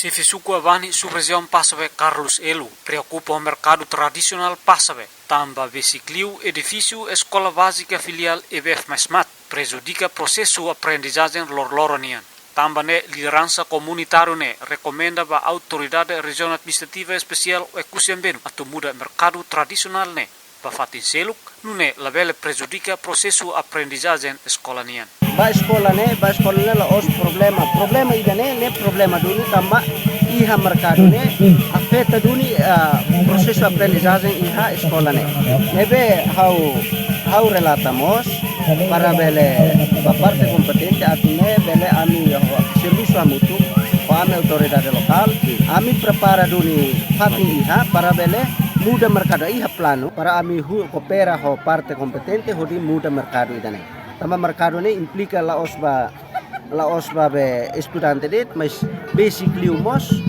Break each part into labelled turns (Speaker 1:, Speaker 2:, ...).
Speaker 1: Sifisuku avani subregião Passabe Carlos Elu preocupa o mercado tradicional Passabe. Tamba Vesicliu, edifício Escola Básica Filial EBF Masmat, prejudica processo aprendizagem lor-loronian. Tamba ne liderança comunitário ne recomenda a autoridade regional administrativa especial o Ekusiambenu atau muda mercado tradisional ne Bafatin Seluk nune labele prejudica processo aprendizagem escola nian.
Speaker 2: Ba escola ne la os problema ida ne problema duni tamba iha mercado ne afeta duni processo aprendizagem iha escola ne. Nebe how relatamos para bele ba parte competente atune bele ami serviço amutu o ami autoridade local ami prepara duni fatin iha para bele muda mercado iha plano para ami coopera ho parte competente ho di muda mercado idane. Tama mercado ne implica la osba be estudante det, mas basically umos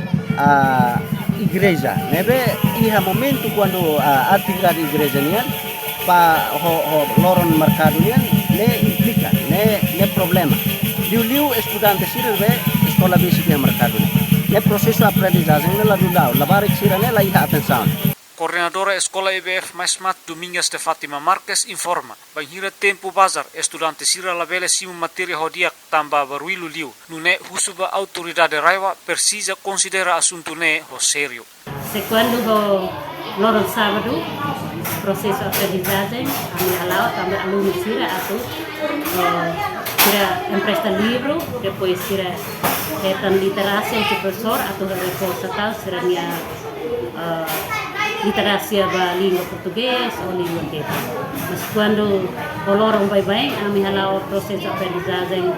Speaker 2: igreja. Nebe iha momento quando atividade igreja nian pa ho loron mercado nian ne implica ne problema. Liu estudante sirve escola basic mercado ne processo aprendizagem ne la dudau la barik sirane la iha atenção.
Speaker 1: Coordenadora Escola EBF Masmat Domingas de Fátima Marques informa, banhira tempo bazar estudante sira labele simu matéria hodiak tamba baruilu liu, nune husuba autoridade raiwa precisa considera assunto ne ho sério.
Speaker 3: Quando ho loro sábado processo aprendizagem ami halau tamba aluno sira atau sira empresta livro depois sira retan literasi o professor atau reforça tal sira nia literacia ba língua português ou língua teta. Mas quando o lorong vai ami halau processo aprendizagem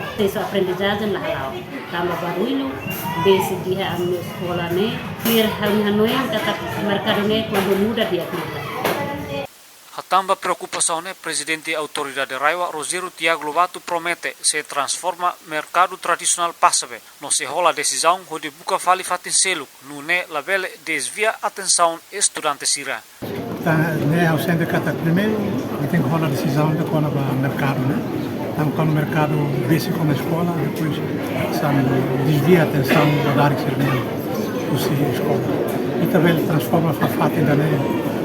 Speaker 3: la halau. Tamba baruilu, base dia ami sekolah ne, biar hanoen tetap mercado ne quando muda dia kita.
Speaker 1: Hatamba preocupação ne presidente autoridade raiwa Rogério Tiago Lobato promete se transforma mercado tradicional Passabe. No se rola decisão de buka fali fatin seluk, no ne labele desvia atenção estudante sira.
Speaker 4: Ne ao sindicato primeiro, tem que rolar decisão de quando o mercado, né? Então quando o mercado básico na escola, depois desvia a atenção da dar serviço para a escola. E também transforma a fatin da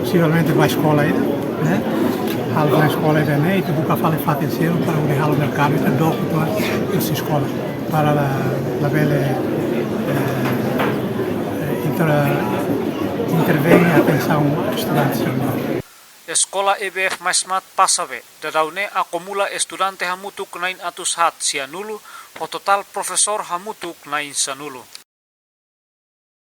Speaker 4: possivelmente vai à escola ainda, né? Algo na escola ainda né? E tu buka fala fatin selo para o derralo mercado e do que essa escola para a bela intervém a atenção estudantes.
Speaker 1: Escola EBF Masmat Passabe, dadaune acumula estudante hamutuk nain atus hat sianulu, o total professor hamutuk nain sanulu.